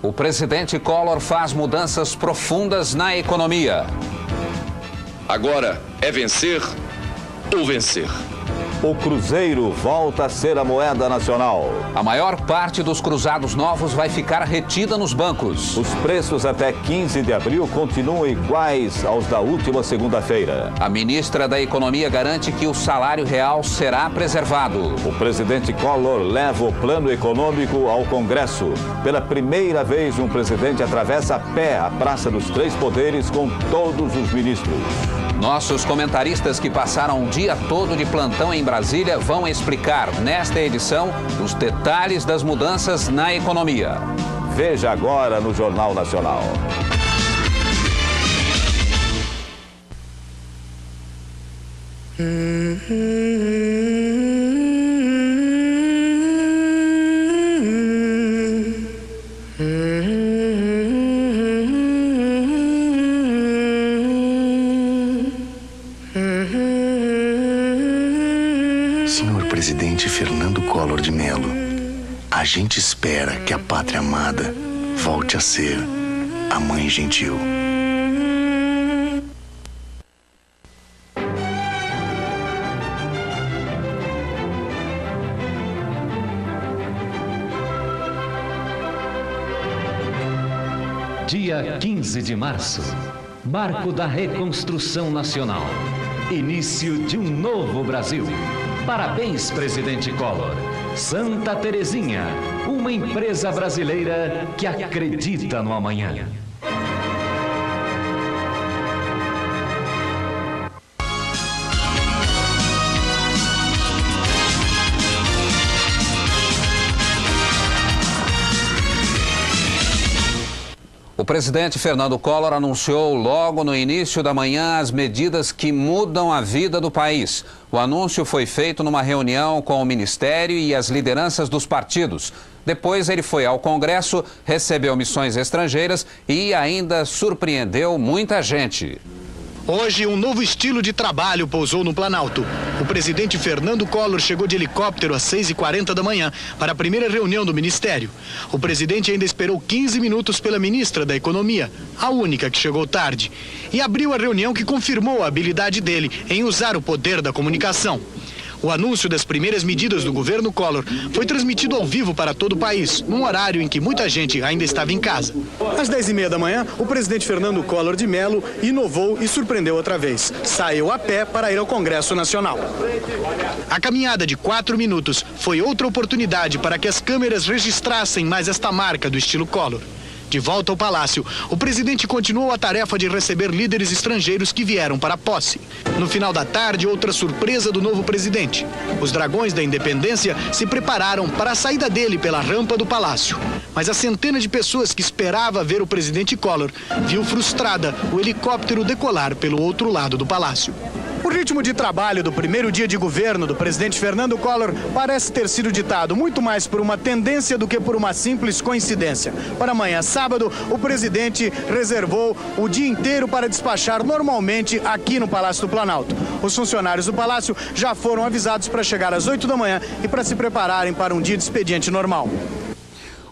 O presidente Collor faz mudanças profundas na economia. Agora é vencer ou vencer. O Cruzeiro volta a ser a moeda nacional. A maior parte dos cruzados novos vai ficar retida nos bancos. Os preços até 15 de abril continuam iguais aos da última segunda-feira. A ministra da Economia garante que o salário real será preservado. O presidente Collor leva o plano econômico ao Congresso. Pela primeira vez, um presidente atravessa a pé a Praça dos Três Poderes com todos os ministros. Nossos comentaristas que passaram o dia todo de plantão em Brasília vão explicar nesta edição os detalhes das mudanças na economia. Veja agora no Jornal Nacional. Senhor presidente Fernando Collor de Mello, a gente espera que a pátria amada volte a ser a mãe gentil. Dia 15 de março, marco da reconstrução nacional. Início de um novo Brasil. Parabéns, presidente Collor. Santa Terezinha, uma empresa brasileira que acredita no amanhã. O presidente Fernando Collor anunciou logo no início da manhã as medidas que mudam a vida do país. O anúncio foi feito numa reunião com o Ministério e as lideranças dos partidos. Depois ele foi ao Congresso, recebeu missões estrangeiras e ainda surpreendeu muita gente. Hoje, um novo estilo de trabalho pousou no Planalto. O presidente Fernando Collor chegou de helicóptero às 6h40 da manhã para a primeira reunião do Ministério. O presidente ainda esperou 15 minutos pela ministra da Economia, a única que chegou tarde, e abriu a reunião que confirmou a habilidade dele em usar o poder da comunicação. O anúncio das primeiras medidas do governo Collor foi transmitido ao vivo para todo o país, num horário em que muita gente ainda estava em casa. Às 10h30 da manhã, o presidente Fernando Collor de Mello inovou e surpreendeu outra vez. Saiu a pé para ir ao Congresso Nacional. A caminhada de 4 minutos foi outra oportunidade para que as câmeras registrassem mais esta marca do estilo Collor. De volta ao Palácio, o presidente continuou a tarefa de receber líderes estrangeiros que vieram para a posse. No final da tarde, outra surpresa do novo presidente. Os dragões da independência se prepararam para a saída dele pela rampa do Palácio. Mas a centena de pessoas que esperava ver o presidente Collor viu frustrada o helicóptero decolar pelo outro lado do Palácio. O ritmo de trabalho do primeiro dia de governo do presidente Fernando Collor parece ter sido ditado muito mais por uma tendência do que por uma simples coincidência. Para amanhã, sábado, o presidente reservou o dia inteiro para despachar normalmente aqui no Palácio do Planalto. Os funcionários do Palácio já foram avisados para chegar às 8 da manhã e para se prepararem para um dia de expediente normal.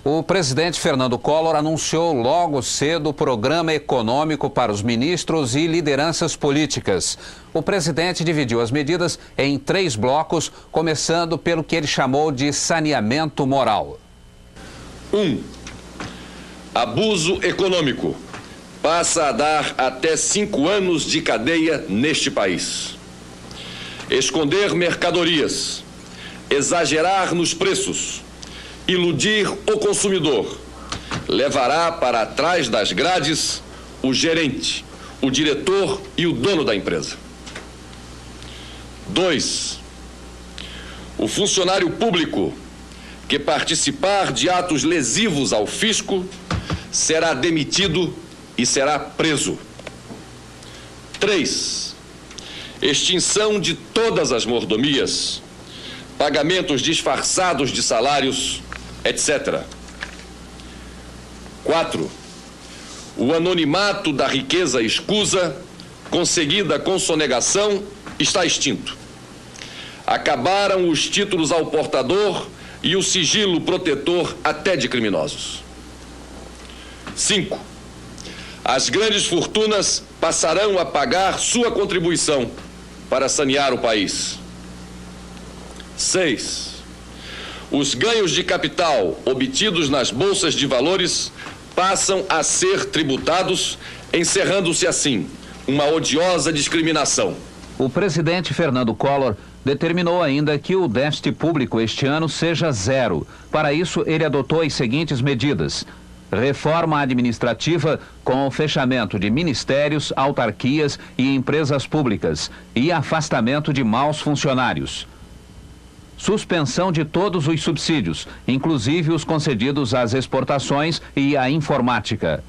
O presidente Fernando Collor anunciou logo cedo o programa econômico para os ministros e lideranças políticas. O presidente dividiu as medidas em 3 blocos, começando pelo que ele chamou de saneamento moral. 1. Abuso econômico. Passa a dar até 5 anos de cadeia neste país. Esconder mercadorias. Exagerar nos preços. Iludir o consumidor levará para trás das grades o gerente, o diretor e o dono da empresa. 2. O funcionário público que participar de atos lesivos ao fisco será demitido e será preso. 3. Extinção de todas as mordomias, pagamentos disfarçados de salários, etc. 4. O anonimato da riqueza escusa, conseguida com sonegação, está extinto. Acabaram os títulos ao portador e o sigilo protetor até de criminosos. 5. As grandes fortunas passarão a pagar sua contribuição para sanear o país. 6. Os ganhos de capital obtidos nas bolsas de valores passam a ser tributados, encerrando-se assim uma odiosa discriminação. O presidente Fernando Collor determinou ainda que o déficit público este ano seja 0. Para isso, ele adotou as seguintes medidas: reforma administrativa com o fechamento de ministérios, autarquias e empresas públicas e afastamento de maus funcionários. Suspensão de todos os subsídios, inclusive os concedidos às exportações e à informática.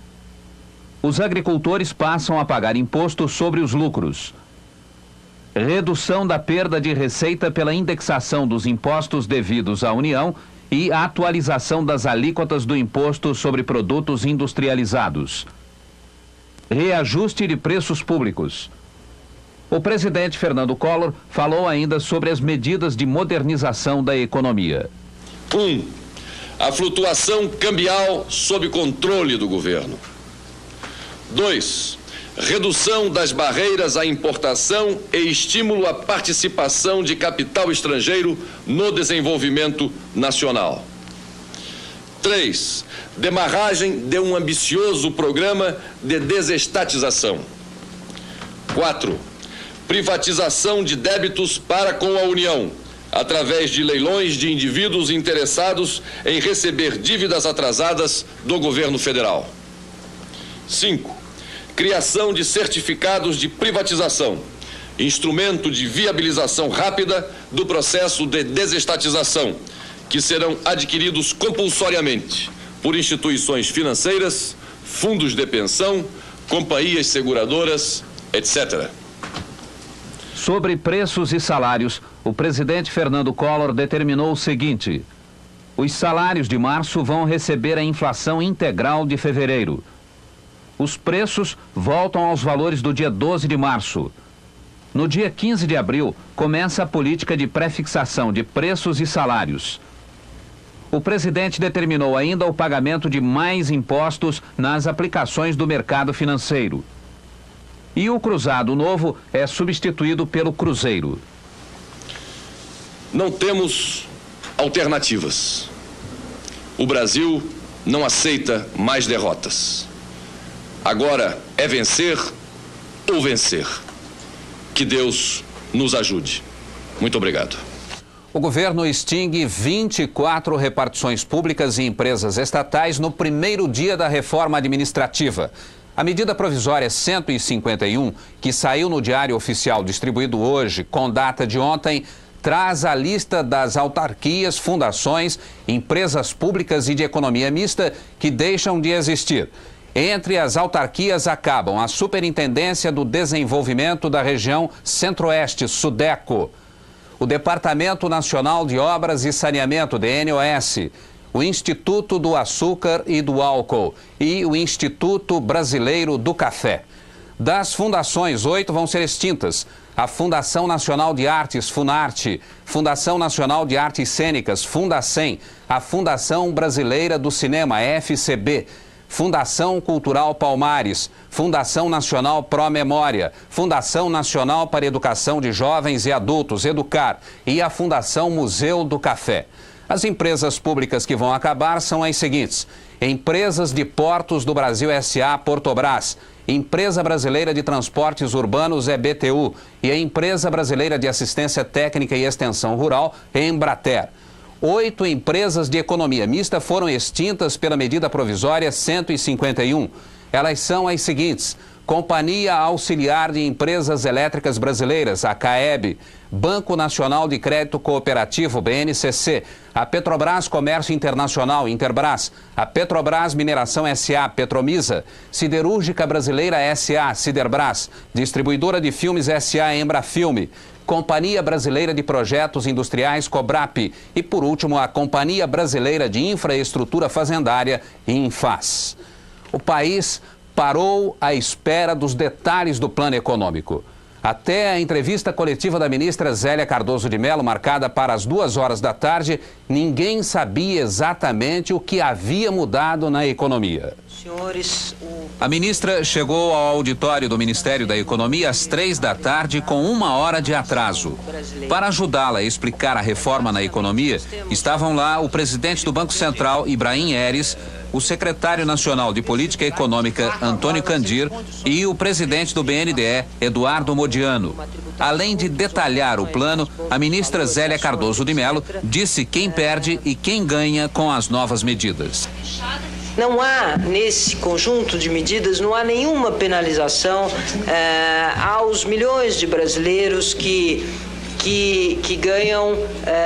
Os agricultores passam a pagar imposto sobre os lucros. Redução da perda de receita pela indexação dos impostos devidos à União e a atualização das alíquotas do imposto sobre produtos industrializados. Reajuste de preços públicos. O presidente Fernando Collor falou ainda sobre as medidas de modernização da economia. 1. A flutuação cambial sob controle do governo. 2. Redução das barreiras à importação e estímulo à participação de capital estrangeiro no desenvolvimento nacional. 3. Demarragem de um ambicioso programa de desestatização. 4. Privatização de débitos para com a União, através de leilões de indivíduos interessados em receber dívidas atrasadas do governo federal. 5. Criação de certificados de privatização, instrumento de viabilização rápida do processo de desestatização, que serão adquiridos compulsoriamente por instituições financeiras, fundos de pensão, companhias seguradoras, etc. Sobre preços e salários, o presidente Fernando Collor determinou o seguinte: os salários de março vão receber a inflação integral de fevereiro. Os preços voltam aos valores do dia 12 de março. No dia 15 de abril, começa a política de prefixação de preços e salários. O presidente determinou ainda o pagamento de mais impostos nas aplicações do mercado financeiro. E o cruzado novo é substituído pelo cruzeiro. Não temos alternativas. O Brasil não aceita mais derrotas. Agora é vencer ou vencer. Que Deus nos ajude. Muito obrigado. O governo extingue 24 repartições públicas e empresas estatais no primeiro dia da reforma administrativa. A medida provisória 151, que saiu no Diário Oficial distribuído hoje, com data de ontem, traz a lista das autarquias, fundações, empresas públicas e de economia mista que deixam de existir. Entre as autarquias acabam a Superintendência do Desenvolvimento da Região Centro-Oeste, SUDECO, o Departamento Nacional de Obras e Saneamento, DNOS, o Instituto do Açúcar e do Álcool e o Instituto Brasileiro do Café. Das fundações, 8 vão ser extintas: a Fundação Nacional de Artes, Funarte, Fundação Nacional de Artes Cênicas, Fundacem, a Fundação Brasileira do Cinema, FCB, Fundação Cultural Palmares, Fundação Nacional Pró Memória, Fundação Nacional para Educação de Jovens e Adultos, Educar, e a Fundação Museu do Café. As empresas públicas que vão acabar são as seguintes: Empresas de Portos do Brasil S.A. Portobras, Empresa Brasileira de Transportes Urbanos EBTU e a Empresa Brasileira de Assistência Técnica e Extensão Rural, Embrater. 8 empresas de economia mista foram extintas pela medida provisória 151. Elas são as seguintes: Companhia Auxiliar de Empresas Elétricas Brasileiras, a CAEB, Banco Nacional de Crédito Cooperativo, BNCC, a Petrobras Comércio Internacional, Interbras, a Petrobras Mineração S.A., Petromisa, Siderúrgica Brasileira S.A., Siderbras, Distribuidora de Filmes S.A., Embrafilme, Companhia Brasileira de Projetos Industriais, Cobrap, e, por último, a Companhia Brasileira de Infraestrutura Fazendária, Infas. O país parou à espera dos detalhes do plano econômico. Até a entrevista coletiva da ministra Zélia Cardoso de Mello, marcada para as 2h da tarde, ninguém sabia exatamente o que havia mudado na economia. A ministra chegou ao auditório do Ministério da Economia às 3 da tarde com 1 hora de atraso. Para ajudá-la a explicar a reforma na economia, estavam lá o presidente do Banco Central, Ibrahim Eris, o secretário nacional de Política Econômica, Antônio Candir, e o presidente do BNDE, Eduardo Modiano. Além de detalhar o plano, a ministra Zélia Cardoso de Mello disse quem perde e quem ganha com as novas medidas. Não há, nesse conjunto de medidas, não há nenhuma penalização aos milhões de brasileiros que ganham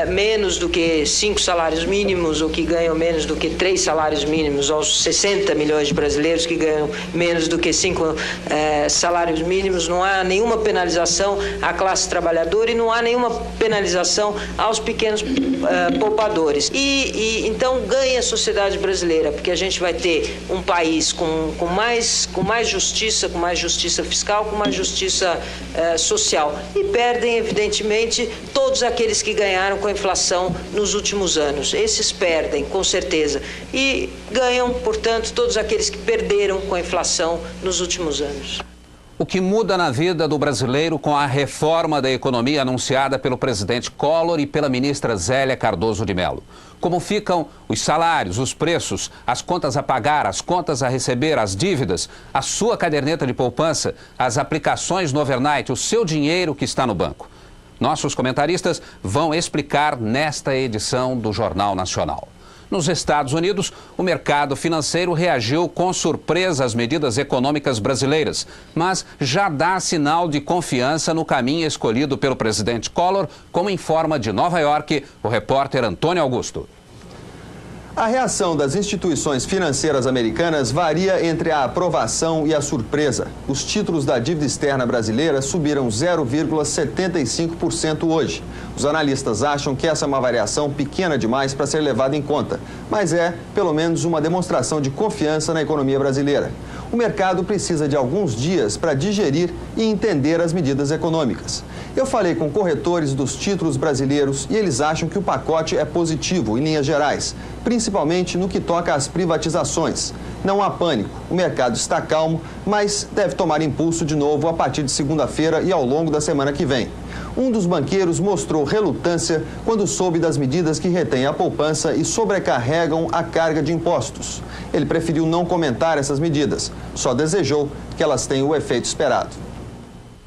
menos do que 5 salários mínimos ou que ganham menos do que 3 salários mínimos, aos 60 milhões de brasileiros que ganham menos do que 5 salários mínimos. Não há nenhuma penalização à classe trabalhadora e não há nenhuma penalização aos pequenos poupadores. Então ganha a sociedade brasileira, porque a gente vai ter um país com mais justiça fiscal, com mais justiça social. E perdem, evidentemente, todos aqueles que ganharam com a inflação nos últimos anos. Esses perdem, com certeza. E ganham, portanto, todos aqueles que perderam com a inflação nos últimos anos. O que muda na vida do brasileiro com a reforma da economia anunciada pelo presidente Collor e pela ministra Zélia Cardoso de Mello? Como ficam os salários, os preços, as contas a pagar, as contas a receber, as dívidas, a sua caderneta de poupança, as aplicações no overnight, o seu dinheiro que está no banco? Nossos comentaristas vão explicar nesta edição do Jornal Nacional. Nos Estados Unidos, o mercado financeiro reagiu com surpresa às medidas econômicas brasileiras, mas já dá sinal de confiança no caminho escolhido pelo presidente Collor, como informa de Nova York o repórter Antônio Augusto. A reação das instituições financeiras americanas varia entre a aprovação e a surpresa. Os títulos da dívida externa brasileira subiram 0,75% hoje. Os analistas acham que essa é uma variação pequena demais para ser levada em conta, mas é, pelo menos, uma demonstração de confiança na economia brasileira. O mercado precisa de alguns dias para digerir e entender as medidas econômicas. Eu falei com corretores dos títulos brasileiros e eles acham que o pacote é positivo em linhas gerais, principalmente no que toca às privatizações. Não há pânico, o mercado está calmo, mas deve tomar impulso de novo a partir de segunda-feira e ao longo da semana que vem. Um dos banqueiros mostrou relutância quando soube das medidas que retêm a poupança e sobrecarregam a carga de impostos. Ele preferiu não comentar essas medidas, só desejou que elas tenham o efeito esperado.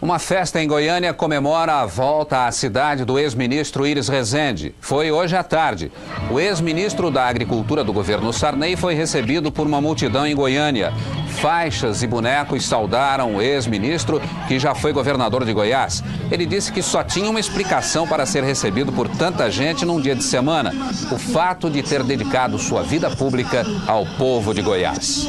Uma festa em Goiânia comemora a volta à cidade do ex-ministro Iris Rezende. Foi hoje à tarde. O ex-ministro da Agricultura do governo Sarney foi recebido por uma multidão em Goiânia. Faixas e bonecos saudaram o ex-ministro, que já foi governador de Goiás. Ele disse que só tinha uma explicação para ser recebido por tanta gente num dia de semana: o fato de ter dedicado sua vida pública ao povo de Goiás.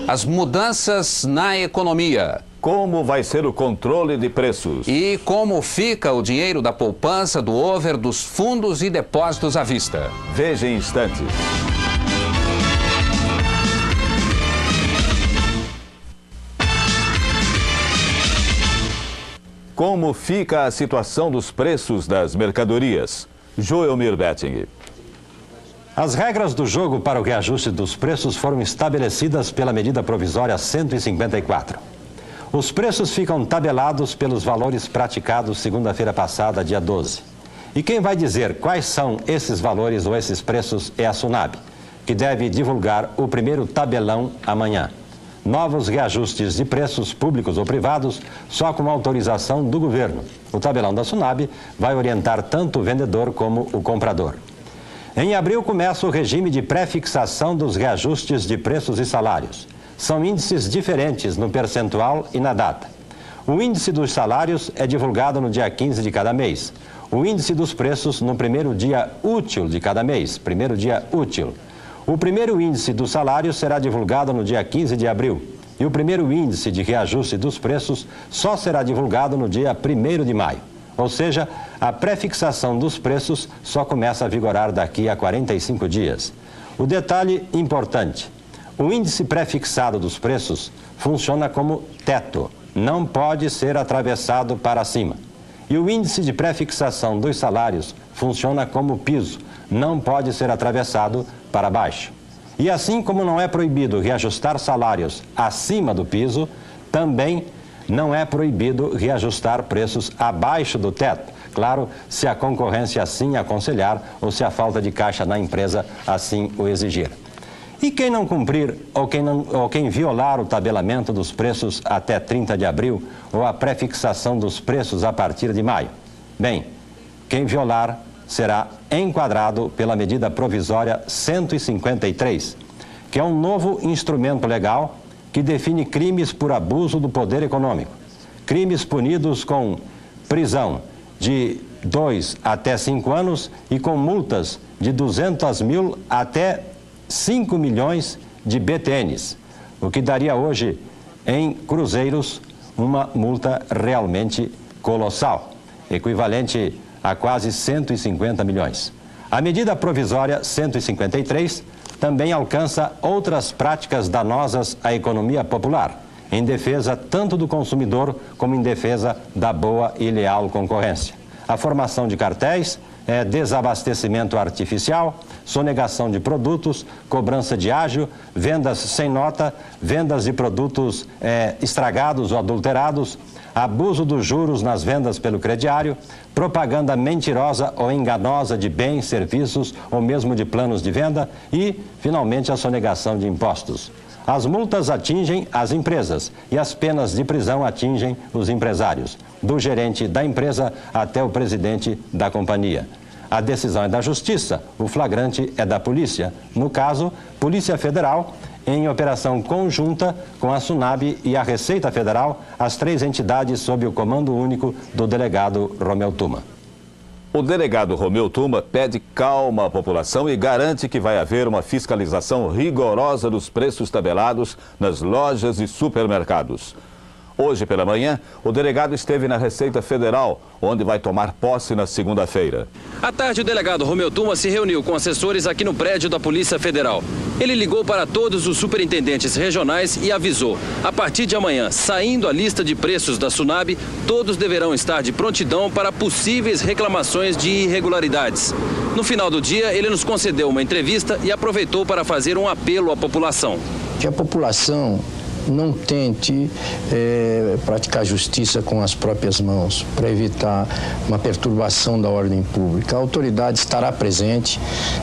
As mudanças na economia. Como vai ser o controle de preços? E como fica o dinheiro da poupança, do over, dos fundos e depósitos à vista? Veja em instantes. Como fica a situação dos preços das mercadorias? Joelmir Betting. As regras do jogo para o reajuste dos preços foram estabelecidas pela medida provisória 154. Os preços ficam tabelados pelos valores praticados segunda-feira passada, dia 12. E quem vai dizer quais são esses valores ou esses preços é a SUNAB, que deve divulgar o primeiro tabelão amanhã. Novos reajustes de preços públicos ou privados só com autorização do governo. O tabelão da SUNAB vai orientar tanto o vendedor como o comprador. Em abril começa o regime de pré-fixação dos reajustes de preços e salários. São índices diferentes no percentual e na data. O índice dos salários é divulgado no dia 15 de cada mês. O índice dos preços no primeiro dia útil de cada mês, primeiro dia útil. O primeiro índice dos salários será divulgado no dia 15 de abril. E o primeiro índice de reajuste dos preços só será divulgado no dia 1º de maio. Ou seja, a pré-fixação dos preços só começa a vigorar daqui a 45 dias. O detalhe importante: o índice pré-fixado dos preços funciona como teto. não pode ser atravessado para cima. E o índice de pré-fixação dos salários funciona como piso, não pode ser atravessado para baixo. E assim como não é proibido reajustar salários acima do piso, também não é proibido reajustar preços abaixo do teto. Claro, se a concorrência assim aconselhar ou se a falta de caixa na empresa assim o exigir. E quem não cumprir ou quem violar o tabelamento dos preços até 30 de abril ou a pré-fixação dos preços a partir de maio? Bem, quem violar será enquadrado pela medida provisória 153, que é um novo instrumento legal que define crimes por abuso do poder econômico. Crimes punidos com prisão de 2 até 5 anos e com multas de 200 mil até 5 milhões de BTNs, o que daria hoje em cruzeiros uma multa realmente colossal, equivalente a quase 150 milhões. A medida provisória 153 também alcança outras práticas danosas à economia popular, em defesa tanto do consumidor como em defesa da boa e leal concorrência. A formação de cartéis, desabastecimento artificial, sonegação de produtos, cobrança de ágio, vendas sem nota, vendas de produtos estragados ou adulterados, abuso dos juros nas vendas pelo crediário, propaganda mentirosa ou enganosa de bens, serviços ou mesmo de planos de venda e, finalmente, a sonegação de impostos. As multas atingem as empresas e as penas de prisão atingem os empresários, do gerente da empresa até o presidente da companhia. A decisão é da Justiça, o flagrante é da Polícia. No caso, Polícia Federal, em operação conjunta com a SUNAB e a Receita Federal, as 3 entidades sob o comando único do delegado Romeu Tuma. O delegado Romeu Tuma pede calma à população e garante que vai haver uma fiscalização rigorosa dos preços tabelados nas lojas e supermercados. Hoje pela manhã, o delegado esteve na Receita Federal, onde vai tomar posse na segunda-feira. À tarde, o delegado Romeu Tuma se reuniu com assessores aqui no prédio da Polícia Federal. Ele ligou para todos os superintendentes regionais e avisou: a partir de amanhã, saindo a lista de preços da SUNAB, todos deverão estar de prontidão para possíveis reclamações de irregularidades. No final do dia, ele nos concedeu uma entrevista e aproveitou para fazer um apelo à população. Que a população não tente praticar justiça com as próprias mãos, para evitar uma perturbação da ordem pública. A autoridade estará presente,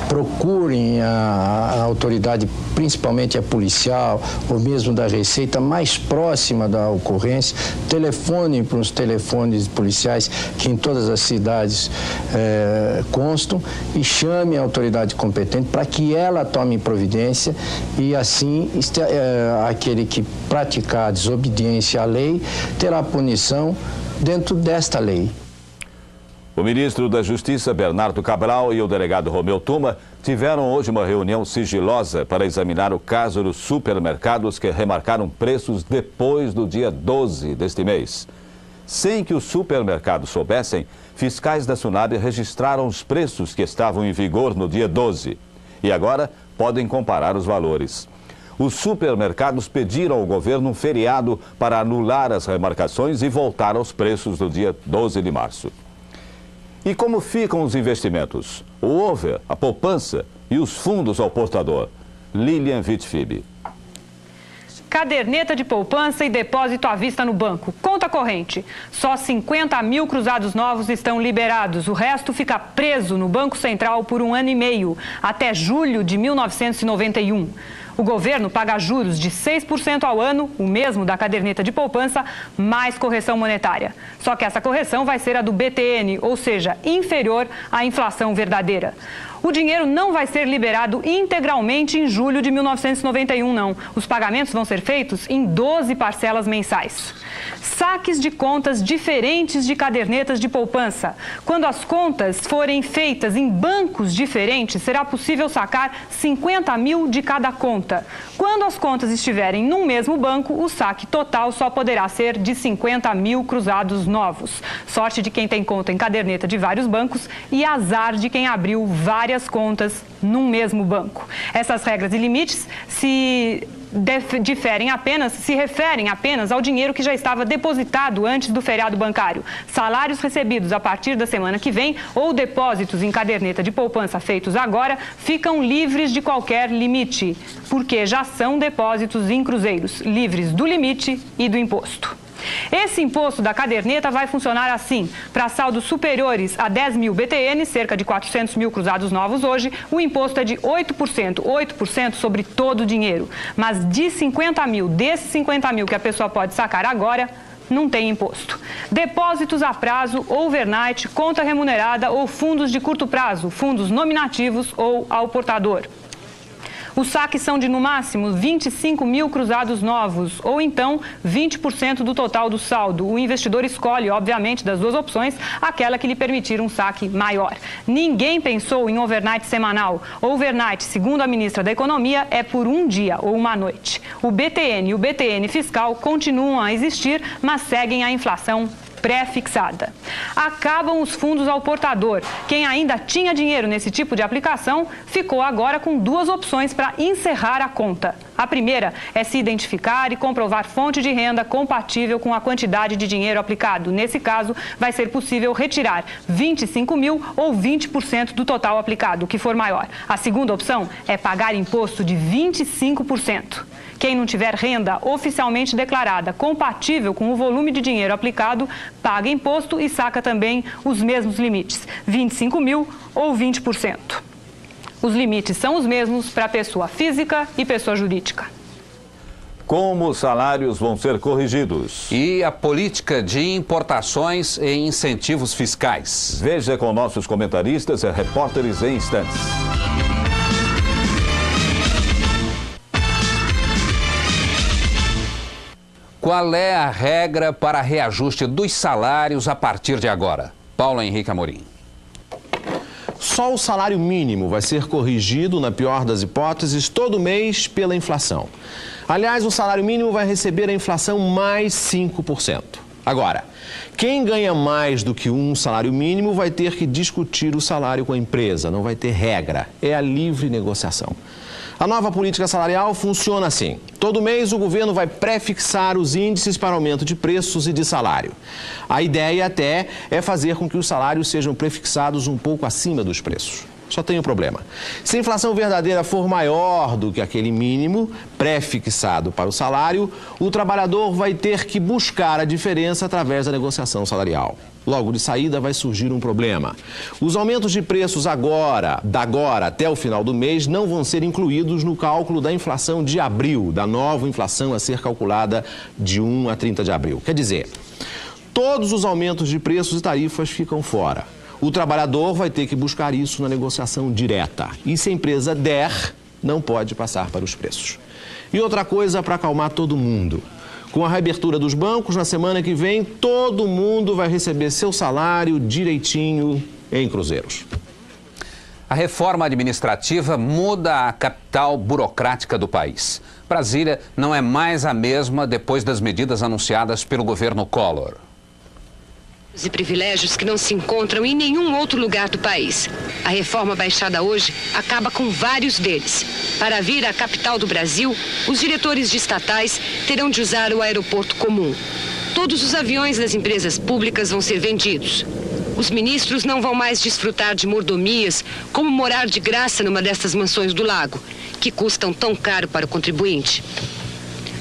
procurem a autoridade, principalmente a policial, ou mesmo da Receita, mais próxima da ocorrência, telefonem para os telefones policiais que em todas as cidades constam e chame a autoridade competente para que ela tome providência e assim aquele que praticar a desobediência à lei terá punição dentro desta lei. O ministro da Justiça, Bernardo Cabral, e o delegado Romeu Tuma tiveram hoje uma reunião sigilosa para examinar o caso dos supermercados que remarcaram preços depois do dia 12 deste mês. Sem que os supermercados soubessem, fiscais da SUNAB registraram os preços que estavam em vigor no dia 12 e agora podem comparar os valores. Os supermercados pediram ao governo um feriado para anular as remarcações e voltar aos preços do dia 12 de março. E como ficam os investimentos? O over, a poupança e os fundos ao portador? Lilian Vitfib. Caderneta de poupança e depósito à vista no banco. Conta corrente. Só 50 mil cruzados novos estão liberados. O resto fica preso no Banco Central por 1 ano e meio, até julho de 1991. O governo paga juros de 6% ao ano, o mesmo da caderneta de poupança, mais correção monetária. Só que essa correção vai ser a do BTN, ou seja, inferior à inflação verdadeira. O dinheiro não vai ser liberado integralmente em julho de 1991, não. Os pagamentos vão ser feitos em 12 parcelas mensais. Saques de contas diferentes de cadernetas de poupança. Quando as contas forem feitas em bancos diferentes, será possível sacar 50 mil de cada conta. Quando as contas estiverem num mesmo banco, o saque total só poderá ser de 50 mil cruzados novos. Sorte de quem tem conta em caderneta de vários bancos e azar de quem abriu várias várias contas num mesmo banco. Essas regras e limites se referem apenas ao dinheiro que já estava depositado antes do feriado bancário. Salários recebidos a partir da semana que vem ou depósitos em caderneta de poupança feitos agora ficam livres de qualquer limite, porque já são depósitos em cruzeiros, livres do limite e do imposto. Esse imposto da caderneta vai funcionar assim: para saldos superiores a 10 mil BTN, cerca de 400 mil cruzados novos hoje, o imposto é de 8% sobre todo o dinheiro. Mas de 50 mil, desses 50 mil que a pessoa pode sacar agora, não tem imposto. Depósitos a prazo, overnight, conta remunerada ou fundos de curto prazo, fundos nominativos ou ao portador. Os saques são de, no máximo, 25 mil cruzados novos, ou então 20% do total do saldo. O investidor escolhe, obviamente, das duas opções, aquela que lhe permitir um saque maior. Ninguém pensou em overnight semanal. Overnight, segundo a ministra da Economia, é por um dia ou uma noite. O BTN e o BTN fiscal continuam a existir, mas seguem a inflação pré-fixada. Acabam os fundos ao portador. Quem ainda tinha dinheiro nesse tipo de aplicação ficou agora com duas opções para encerrar a conta. A primeira é se identificar e comprovar fonte de renda compatível com a quantidade de dinheiro aplicado. Nesse caso, vai ser possível retirar 25 mil ou 20% do total aplicado, o que for maior. A segunda opção é pagar imposto de 25%. Quem não tiver renda oficialmente declarada compatível com o volume de dinheiro aplicado, paga imposto e saca também os mesmos limites, 25 mil ou 20%. Os limites são os mesmos para pessoa física e pessoa jurídica. Como os salários vão ser corrigidos? E a política de importações e incentivos fiscais. Veja com nossos comentaristas e repórteres em instantes. Qual é a regra para reajuste dos salários a partir de agora? Paulo Henrique Amorim. Só o salário mínimo vai ser corrigido, na pior das hipóteses, todo mês pela inflação. Aliás, o salário mínimo vai receber a inflação mais 5%. Agora, quem ganha mais do que um salário mínimo vai ter que discutir o salário com a empresa, não vai ter regra, é a livre negociação. A nova política salarial funciona assim. Todo mês o governo vai pré-fixar os índices para aumento de preços e de salário. A ideia até é fazer com que os salários sejam prefixados um pouco acima dos preços. Só tem um problema. Se a inflação verdadeira for maior do que aquele mínimo pré-fixado para o salário, o trabalhador vai ter que buscar a diferença através da negociação salarial. Logo de saída vai surgir um problema. Os aumentos de preços da agora até o final do mês não vão ser incluídos no cálculo da inflação de abril, da nova inflação a ser calculada de 1 a 30 de abril. Quer dizer, todos os aumentos de preços e tarifas ficam fora. O trabalhador vai ter que buscar isso na negociação direta. E se a empresa der, não pode passar para os preços. E outra coisa para acalmar todo mundo. Com a reabertura dos bancos, na semana que vem, todo mundo vai receber seu salário direitinho em cruzeiros. A reforma administrativa muda a capital burocrática do país. Brasília não é mais a mesma depois das medidas anunciadas pelo governo Collor. E privilégios que não se encontram em nenhum outro lugar do país. A reforma baixada hoje acaba com vários deles. Para vir à capital do Brasil, os diretores de estatais terão de usar o aeroporto comum. Todos os aviões das empresas públicas vão ser vendidos. Os ministros não vão mais desfrutar de mordomias, como morar de graça numa destas mansões do lago, que custam tão caro para o contribuinte.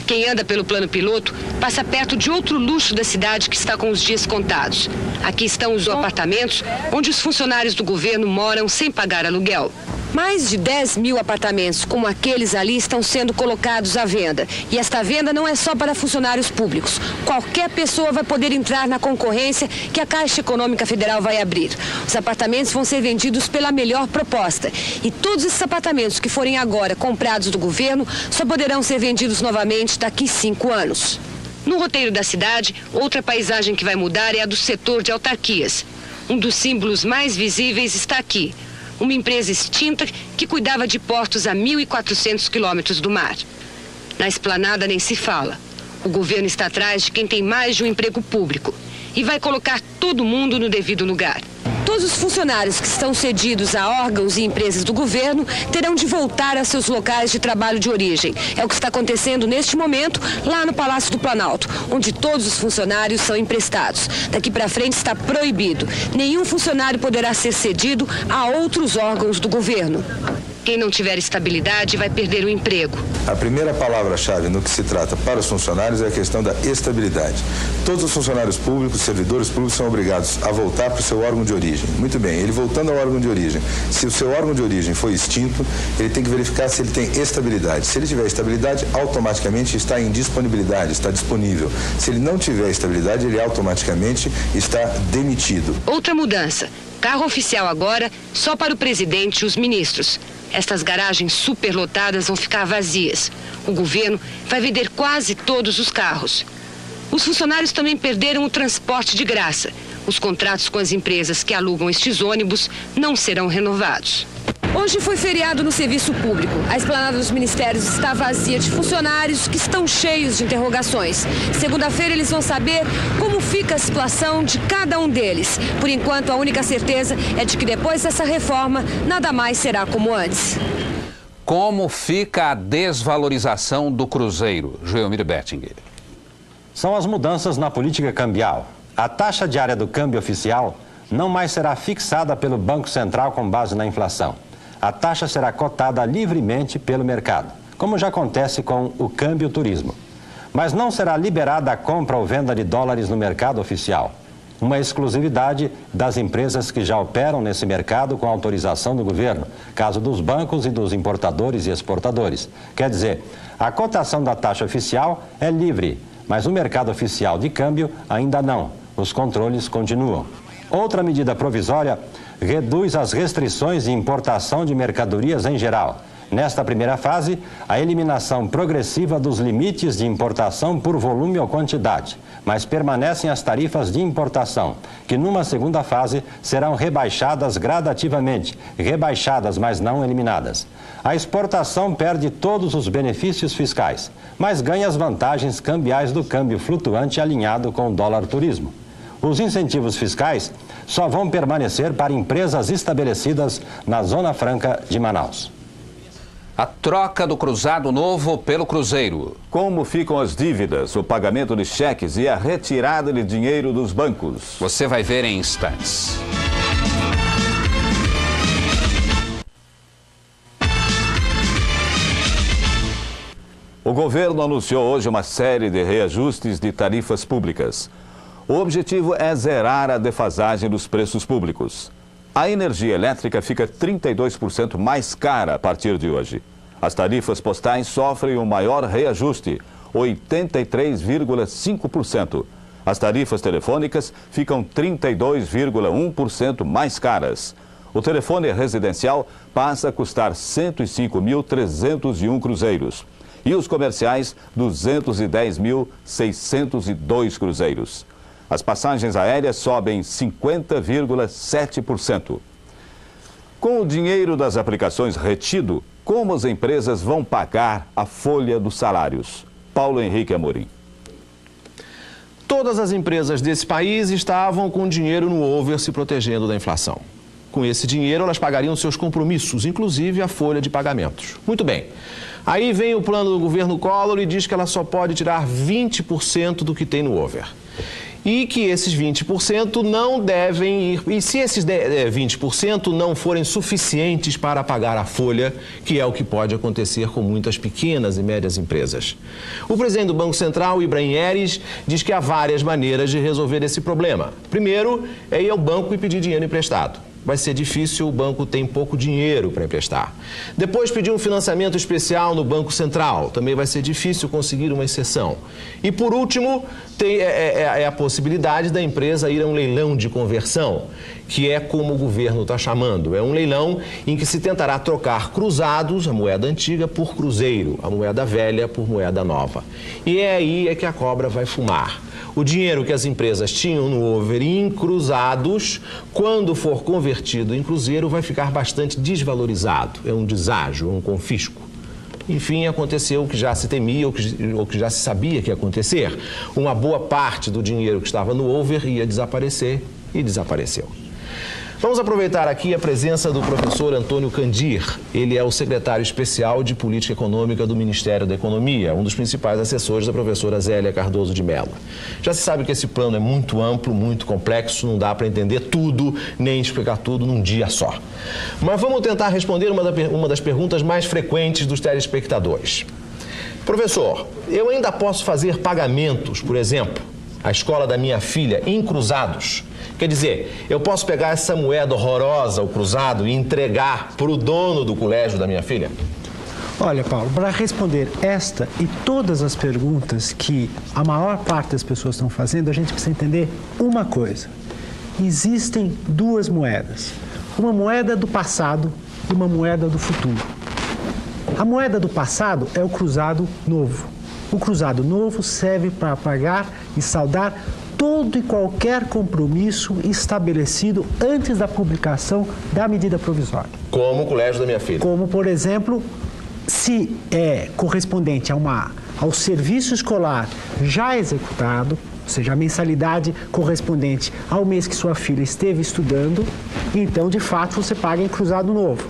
Quem anda pelo plano piloto passa perto de outro luxo da cidade que está com os dias contados. Aqui estão os apartamentos onde os funcionários do governo moram sem pagar aluguel. Mais de 10 mil apartamentos como aqueles ali estão sendo colocados à venda. E esta venda não é só para funcionários públicos. Qualquer pessoa vai poder entrar na concorrência que a Caixa Econômica Federal vai abrir. Os apartamentos vão ser vendidos pela melhor proposta. E todos esses apartamentos que forem agora comprados do governo só poderão ser vendidos novamente daqui 5 anos. No roteiro da cidade, outra paisagem que vai mudar é a do setor de autarquias. Um dos símbolos mais visíveis está aqui. Uma empresa extinta que cuidava de portos a 1.400 quilômetros do mar. Na esplanada nem se fala. O governo está atrás de quem tem mais de um emprego público e vai colocar todo mundo no devido lugar. Todos os funcionários que estão cedidos a órgãos e empresas do governo terão de voltar a seus locais de trabalho de origem. É o que está acontecendo neste momento lá no Palácio do Planalto, onde todos os funcionários são emprestados. Daqui para frente está proibido. Nenhum funcionário poderá ser cedido a outros órgãos do governo. Quem não tiver estabilidade vai perder o emprego. A primeira palavra-chave no que se trata para os funcionários é a questão da estabilidade. Todos os funcionários públicos, servidores públicos são obrigados a voltar para o seu órgão de origem. Muito bem, ele voltando ao órgão de origem, se o seu órgão de origem foi extinto, ele tem que verificar se ele tem estabilidade. Se ele tiver estabilidade, automaticamente está em disponibilidade, está disponível. Se ele não tiver estabilidade, ele automaticamente está demitido. Outra mudança. Carro oficial agora só para o presidente e os ministros. Estas garagens superlotadas vão ficar vazias. O governo vai vender quase todos os carros. Os funcionários também perderam o transporte de graça. Os contratos com as empresas que alugam estes ônibus não serão renovados. Hoje foi feriado no serviço público. A esplanada dos ministérios está vazia de funcionários que estão cheios de interrogações. Segunda-feira eles vão saber como fica a situação de cada um deles. Por enquanto, a única certeza é de que depois dessa reforma, nada mais será como antes. Como fica a desvalorização do Cruzeiro? Joelmir Bettinger. São as mudanças na política cambial. A taxa diária do câmbio oficial não mais será fixada pelo Banco Central com base na inflação. A taxa será cotada livremente pelo mercado, como já acontece com o câmbio turismo. Mas não será liberada a compra ou venda de dólares no mercado oficial. Uma exclusividade das empresas que já operam nesse mercado com autorização do governo, caso dos bancos e dos importadores e exportadores. Quer dizer, a cotação da taxa oficial é livre, mas o mercado oficial de câmbio ainda não. Os controles continuam. Outra medida provisória reduz as restrições de importação de mercadorias em geral. Nesta primeira fase, a eliminação progressiva dos limites de importação por volume ou quantidade, mas permanecem as tarifas de importação, que numa segunda fase serão rebaixadas gradativamente, rebaixadas, mas não eliminadas. A exportação perde todos os benefícios fiscais, mas ganha as vantagens cambiais do câmbio flutuante alinhado com o dólar turismo. Os incentivos fiscais só vão permanecer para empresas estabelecidas na Zona Franca de Manaus. A troca do cruzado novo pelo Cruzeiro. Como ficam as dívidas, o pagamento de cheques e a retirada de dinheiro dos bancos? Você vai ver em instantes. O governo anunciou hoje uma série de reajustes de tarifas públicas. O objetivo é zerar a defasagem dos preços públicos. A energia elétrica fica 32% mais cara a partir de hoje. As tarifas postais sofrem o maior reajuste, 83,5%. As tarifas telefônicas ficam 32,1% mais caras. O telefone residencial passa a custar 105.301 cruzeiros. E os comerciais, 210.602 cruzeiros. As passagens aéreas sobem 50,7%. Com o dinheiro das aplicações retido, como as empresas vão pagar a folha dos salários? Paulo Henrique Amorim. Todas as empresas desse país estavam com dinheiro no over se protegendo da inflação. Com esse dinheiro, elas pagariam seus compromissos, inclusive a folha de pagamentos. Muito bem. Aí vem o plano do governo Collor e diz que ela só pode tirar 20% do que tem no over. E que esses 20% não devem ir... E se esses 20% não forem suficientes para pagar a folha, que é o que pode acontecer com muitas pequenas e médias empresas. O presidente do Banco Central, Ibrahim Eres, diz que há várias maneiras de resolver esse problema. Primeiro, é ir ao banco e pedir dinheiro emprestado. Vai ser difícil, o banco tem pouco dinheiro para emprestar. Depois pedir um financiamento especial no Banco Central, também vai ser difícil conseguir uma exceção. E por último, tem a possibilidade da empresa ir a um leilão de conversão, que é como o governo está chamando. É um leilão em que se tentará trocar cruzados, a moeda antiga, por cruzeiro, a moeda velha por moeda nova. E é aí que a cobra vai fumar. O dinheiro que as empresas tinham no over em cruzados, quando for convertido em cruzeiro, vai ficar bastante desvalorizado. É um deságio, um confisco. Enfim, aconteceu o que já se temia, ou que já se sabia que ia acontecer. Uma boa parte do dinheiro que estava no over ia desaparecer e desapareceu. Vamos aproveitar aqui a presença do professor Antônio Candir. Ele é o secretário especial de Política Econômica do Ministério da Economia, um dos principais assessores da professora Zélia Cardoso de Mello. Já se sabe que esse plano é muito amplo, muito complexo, não dá para entender tudo, nem explicar tudo num dia só. Mas vamos tentar responder uma das perguntas mais frequentes dos telespectadores. Professor, eu ainda posso fazer pagamentos, por exemplo, à escola da minha filha, em cruzados? Quer dizer, eu posso pegar essa moeda horrorosa, o cruzado, e entregar para o dono do colégio da minha filha? Olha, Paulo, para responder esta e todas as perguntas que a maior parte das pessoas estão fazendo, a gente precisa entender uma coisa. Existem duas moedas. Uma moeda do passado e uma moeda do futuro. A moeda do passado é o cruzado novo. O cruzado novo serve para pagar e saldar todo e qualquer compromisso estabelecido antes da publicação da medida provisória. Como o colégio da minha filha. Como, por exemplo, se é correspondente ao serviço escolar já executado, ou seja, a mensalidade correspondente ao mês que sua filha esteve estudando, então, de fato, você paga em cruzado novo.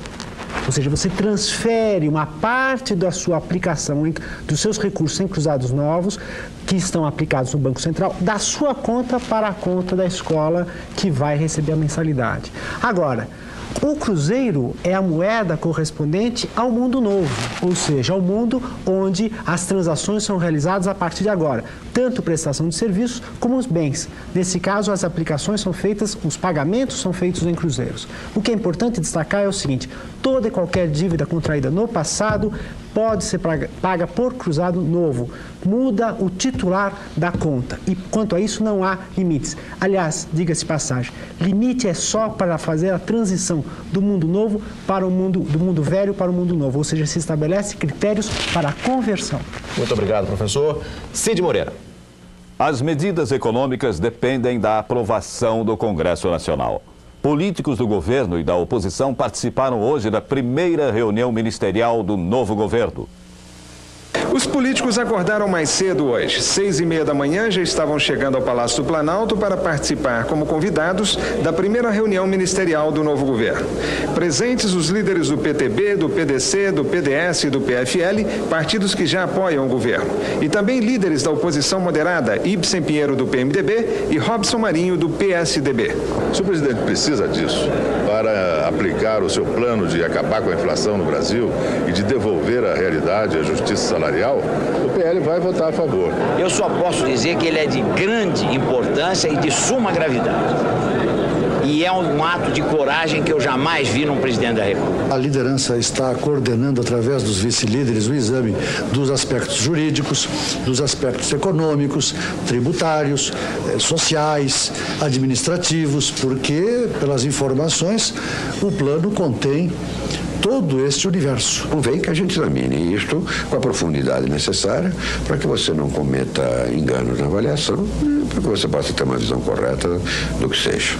Ou seja, você transfere uma parte da sua aplicação, dos seus recursos em cruzados novos, que estão aplicados no Banco Central, da sua conta para a conta da escola que vai receber a mensalidade. Agora, o cruzeiro é a moeda correspondente ao mundo novo, ou seja, ao mundo onde as transações são realizadas a partir de agora, tanto prestação de serviços como os bens. Nesse caso, as aplicações são feitas, os pagamentos são feitos em cruzeiros. O que é importante destacar é o seguinte: toda e qualquer dívida contraída no passado pode ser paga por cruzado novo. Muda o titular da conta. E quanto a isso, não há limites. Aliás, diga-se passagem, limite é só para fazer a transição do mundo novo para o mundo, do mundo velho para o mundo novo. Ou seja, se estabelece critérios para a conversão. Muito obrigado, professor. Cid Moreira. As medidas econômicas dependem da aprovação do Congresso Nacional. Políticos do governo e da oposição participaram hoje da primeira reunião ministerial do novo governo. Os políticos acordaram mais cedo hoje. 6h30 da manhã já estavam chegando ao Palácio do Planalto para participar como convidados da primeira reunião ministerial do novo governo. Presentes os líderes do PTB, do PDC, do PDS e do PFL, partidos que já apoiam o governo. E também líderes da oposição moderada, Ibsen Pinheiro do PMDB e Robson Marinho do PSDB. Se o presidente precisa disso para aplicar o seu plano de acabar com a inflação no Brasil e de devolver à realidade a justiça salarial, o PL vai votar a favor. Eu só posso dizer que ele é de grande importância e de suma gravidade. E é um ato de coragem que eu jamais vi num presidente da República. A liderança está coordenando, através dos vice-líderes, o exame dos aspectos jurídicos, dos aspectos econômicos, tributários, sociais, administrativos, porque, pelas informações, o plano contém todo este universo. Convém que a gente examine isto com a profundidade necessária para que você não cometa enganos na avaliação, para que você possa ter uma visão correta do que seja.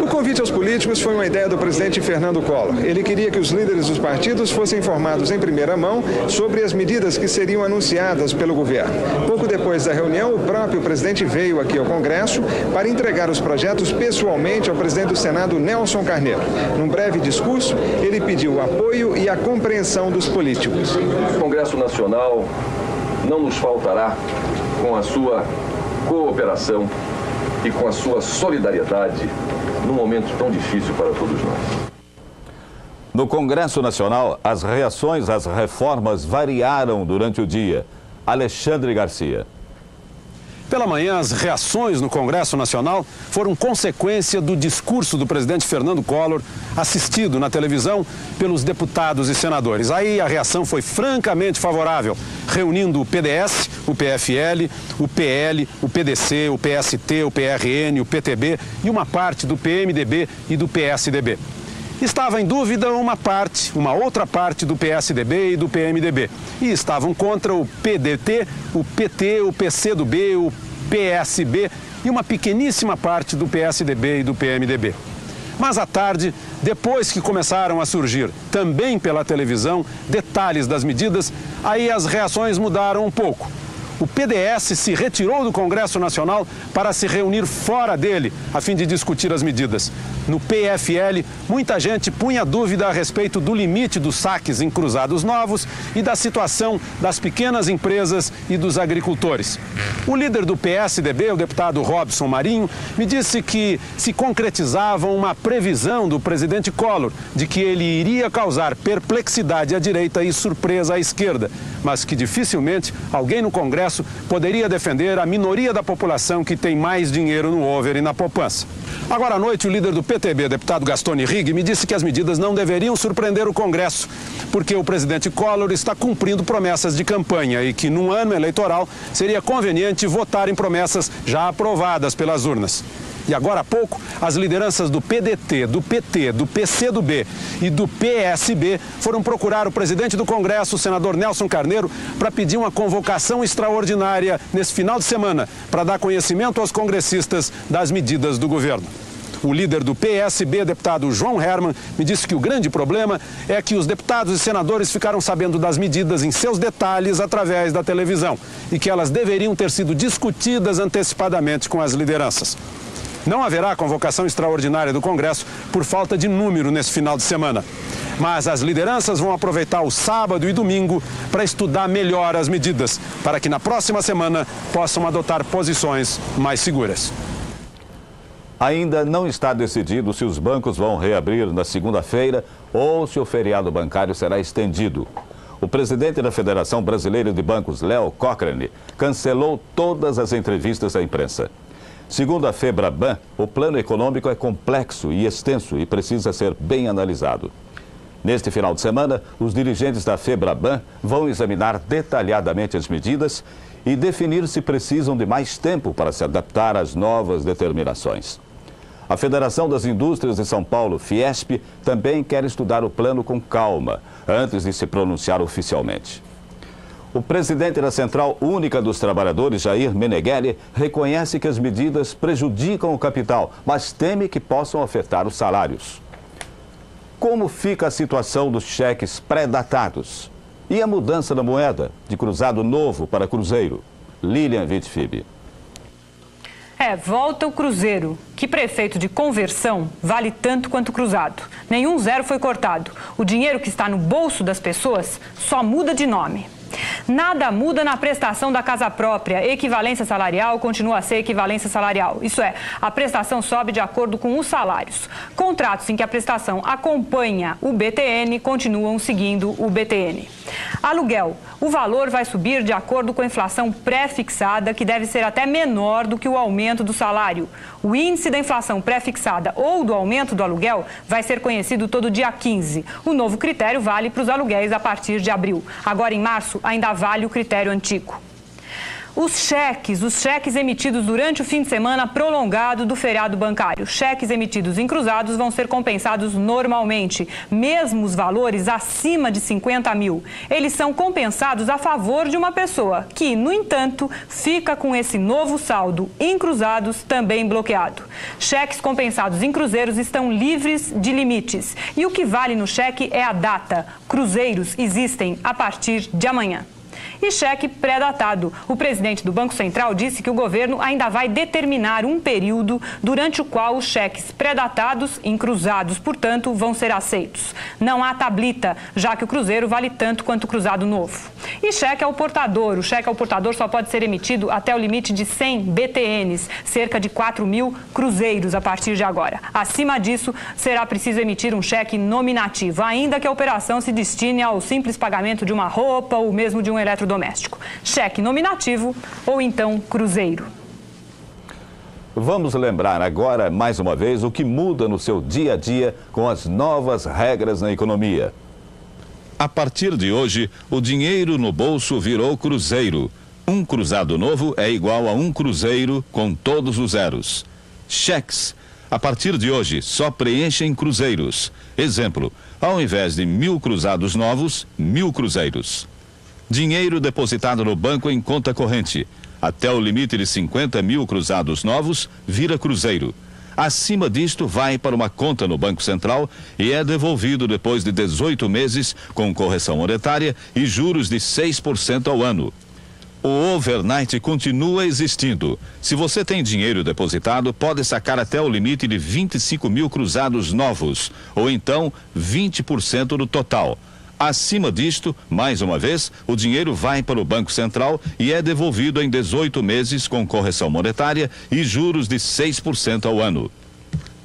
O convite aos políticos foi uma ideia do presidente Fernando Collor. Ele queria que os líderes dos partidos fossem informados em primeira mão sobre as medidas que seriam anunciadas pelo governo. Pouco depois da reunião, o próprio presidente veio aqui ao Congresso para entregar os projetos pessoalmente ao presidente do Senado, Nelson Carneiro. Num breve discurso, ele pediu o apoio e a compreensão dos políticos. O Congresso Nacional não nos faltará com a sua cooperação e com a sua solidariedade num momento tão difícil para todos nós. No Congresso Nacional, as reações às reformas variaram durante o dia. Alexandre Garcia. Pela manhã, as reações no Congresso Nacional foram consequência do discurso do presidente Fernando Collor, assistido na televisão pelos deputados e senadores. Aí a reação foi francamente favorável, reunindo o PDS, o PFL, o PL, o PDC, o PST, o PRN, o PTB e uma parte do PMDB e do PSDB. Estava em dúvida uma outra parte do PSDB e do PMDB. E estavam contra o PDT, o PT, o PCdoB, o PSB e uma pequeníssima parte do PSDB e do PMDB. Mas à tarde, depois que começaram a surgir, também pela televisão, detalhes das medidas, aí as reações mudaram um pouco. O PDS se retirou do Congresso Nacional para se reunir fora dele, a fim de discutir as medidas. No PFL, muita gente punha dúvida a respeito do limite dos saques em cruzados novos e da situação das pequenas empresas e dos agricultores. O líder do PSDB, o deputado Robson Marinho, me disse que se concretizava uma previsão do presidente Collor de que ele iria causar perplexidade à direita e surpresa à esquerda, mas que dificilmente alguém no Congresso poderia defender a minoria da população que tem mais dinheiro no over e na poupança. Agora à noite, o líder do PTB, deputado Gastone Rigg, me disse que as medidas não deveriam surpreender o Congresso, porque o presidente Collor está cumprindo promessas de campanha e que, num ano eleitoral, seria conveniente votar em promessas já aprovadas pelas urnas. E agora há pouco, as lideranças do PDT, do PT, do PCdoB e do PSB foram procurar o presidente do Congresso, o senador Nelson Carneiro, para pedir uma convocação extraordinária nesse final de semana, para dar conhecimento aos congressistas das medidas do governo. O líder do PSB, deputado João Herman, me disse que o grande problema é que os deputados e senadores ficaram sabendo das medidas em seus detalhes através da televisão e que elas deveriam ter sido discutidas antecipadamente com as lideranças. Não haverá convocação extraordinária do Congresso por falta de número nesse final de semana. Mas as lideranças vão aproveitar o sábado e domingo para estudar melhor as medidas, para que na próxima semana possam adotar posições mais seguras. Ainda não está decidido se os bancos vão reabrir na segunda-feira ou se o feriado bancário será estendido. O presidente da Federação Brasileira de Bancos, Léo Cochrane, cancelou todas as entrevistas à imprensa. Segundo a FEBRABAN, o plano econômico é complexo e extenso e precisa ser bem analisado. Neste final de semana, os dirigentes da FEBRABAN vão examinar detalhadamente as medidas e definir se precisam de mais tempo para se adaptar às novas determinações. A Federação das Indústrias de São Paulo, Fiesp, também quer estudar o plano com calma, antes de se pronunciar oficialmente. O presidente da Central Única dos Trabalhadores, Jair Meneghelli, reconhece que as medidas prejudicam o capital, mas teme que possam afetar os salários. Como fica a situação dos cheques pré-datados? E a mudança da moeda, de cruzado novo para cruzeiro? Lilian Vitfib. Volta o cruzeiro. Que prefeito de conversão vale tanto quanto cruzado? Nenhum zero foi cortado. O dinheiro que está no bolso das pessoas só muda de nome. Nada muda na prestação da casa própria. Equivalência salarial continua a ser equivalência salarial. Isso é, a prestação sobe de acordo com os salários. Contratos em que a prestação acompanha o BTN continuam seguindo o BTN. Aluguel. O valor vai subir de acordo com a inflação pré-fixada, que deve ser até menor do que o aumento do salário. O índice da inflação pré-fixada ou do aumento do aluguel vai ser conhecido todo dia 15. O novo critério vale para os aluguéis a partir de abril. Agora, em março, ainda vale o critério antigo. Os cheques emitidos durante o fim de semana prolongado do feriado bancário. Cheques emitidos em cruzados vão ser compensados normalmente, mesmo os valores acima de 50 mil. Eles são compensados a favor de uma pessoa que, no entanto, fica com esse novo saldo em cruzados também bloqueado. Cheques compensados em cruzeiros estão livres de limites. E o que vale no cheque é a data. Cruzeiros existem a partir de amanhã. E cheque pré-datado. O presidente do Banco Central disse que o governo ainda vai determinar um período durante o qual os cheques pré-datados, em cruzados, portanto, vão ser aceitos. Não há tablita, já que o cruzeiro vale tanto quanto o cruzado novo. E cheque ao portador. O cheque ao portador só pode ser emitido até o limite de 100 BTNs, cerca de 4 mil cruzeiros a partir de agora. Acima disso, será preciso emitir um cheque nominativo, ainda que a operação se destine ao simples pagamento de uma roupa ou mesmo de um eletrodoméstico. Cheque nominativo ou então cruzeiro. Vamos lembrar agora, mais uma vez, o que muda no seu dia a dia com as novas regras na economia. A partir de hoje, o dinheiro no bolso virou cruzeiro. Um cruzado novo é igual a um cruzeiro com todos os zeros. Cheques. A partir de hoje, só preenchem cruzeiros. Exemplo, ao invés de 1.000 cruzados novos, 1.000 cruzeiros. Dinheiro depositado no banco em conta corrente. Até o limite de 50 mil cruzados novos, vira cruzeiro. Acima disto, vai para uma conta no Banco Central e é devolvido depois de 18 meses com correção monetária e juros de 6% ao ano. O overnight continua existindo. Se você tem dinheiro depositado, pode sacar até o limite de 25 mil cruzados novos, ou então 20% do total. Acima disto, mais uma vez, o dinheiro vai para o Banco Central e é devolvido em 18 meses com correção monetária e juros de 6% ao ano.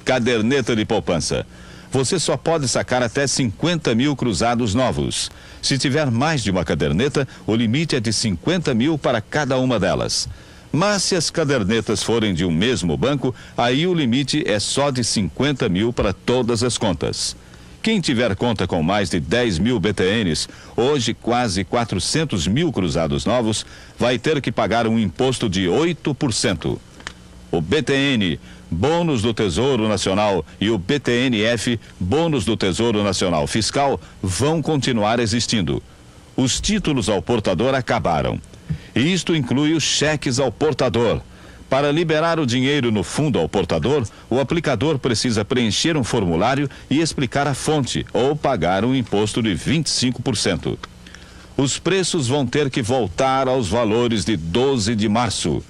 Caderneta de poupança. Você só pode sacar até 50 mil cruzados novos. Se tiver mais de uma caderneta, o limite é de 50 mil para cada uma delas. Mas se as cadernetas forem de um mesmo banco, aí o limite é só de 50 mil para todas as contas. Quem tiver conta com mais de 10 mil BTNs, hoje quase 400 mil cruzados novos, vai ter que pagar um imposto de 8%. O BTN, Bônus do Tesouro Nacional, e o BTNF, Bônus do Tesouro Nacional Fiscal, vão continuar existindo. Os títulos ao portador acabaram. E isto inclui os cheques ao portador. Para liberar o dinheiro no fundo ao portador, o aplicador precisa preencher um formulário e explicar a fonte, ou pagar um imposto de 25%. Os preços vão ter que voltar aos valores de 12 de março.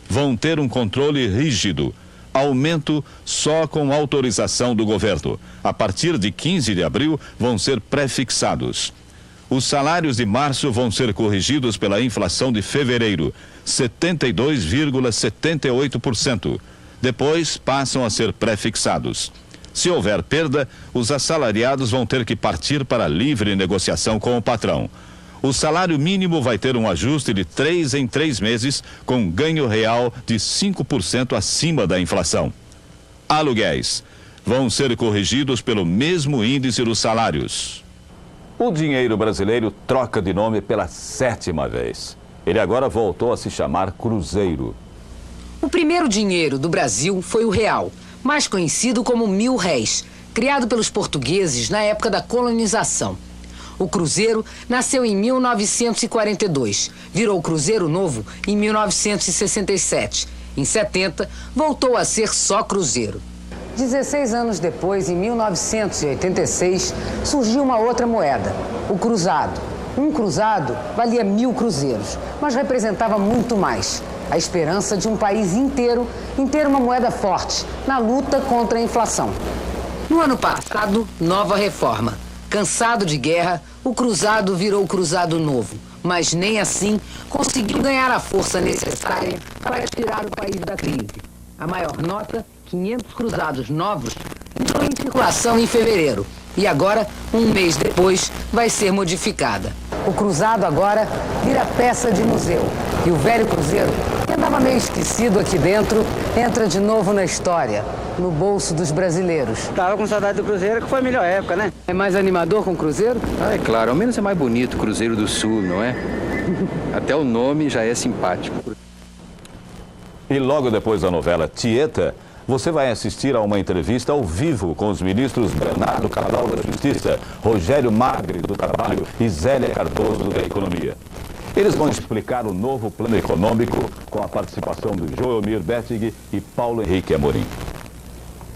Vão ter um controle rígido. Aumento só com autorização do governo. A partir de 15 de abril, vão ser prefixados. Os salários de março vão ser corrigidos pela inflação de fevereiro, 72,78%. Depois, passam a ser prefixados. Se houver perda, os assalariados vão ter que partir para livre negociação com o patrão. O salário mínimo vai ter um ajuste de 3 em 3 meses, com ganho real de 5% acima da inflação. Aluguéis vão ser corrigidos pelo mesmo índice dos salários. O dinheiro brasileiro troca de nome pela 7ª vez. Ele agora voltou a se chamar Cruzeiro. O primeiro dinheiro do Brasil foi o real, mais conhecido como 1000 réis, criado pelos portugueses na época da colonização. O Cruzeiro nasceu em 1942, virou Cruzeiro Novo em 1967. Em 70, voltou a ser só Cruzeiro. 16 anos depois, em 1986, surgiu uma outra moeda, o cruzado. Um cruzado valia 1000 cruzeiros, mas representava muito mais. A esperança de um país inteiro em ter uma moeda forte na luta contra a inflação. No ano passado, nova reforma. Cansado de guerra, o cruzado virou cruzado novo, mas nem assim conseguiu ganhar a força necessária para tirar o país da crise. A maior nota, 500 cruzados novos, entrou em circulação em fevereiro e agora, um mês depois, vai ser modificada. O cruzado agora vira peça de museu e o velho cruzeiro, que andava meio esquecido aqui dentro, entra de novo na história, no bolso dos brasileiros. Tava com saudade do cruzeiro, que foi a melhor época, né? É mais animador com o cruzeiro? É claro, ao menos é mais bonito o Cruzeiro do Sul, não é? Até o nome já é simpático. E logo depois da novela Tieta, você vai assistir a uma entrevista ao vivo com os ministros Bernardo Cabral da Justiça, Rogério Magri do Trabalho e Zélia Cardoso da Economia. Eles vão explicar o novo plano econômico com a participação do Joelmir Bettig e Paulo Henrique Amorim.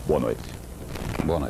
Boa noite. Boa noite.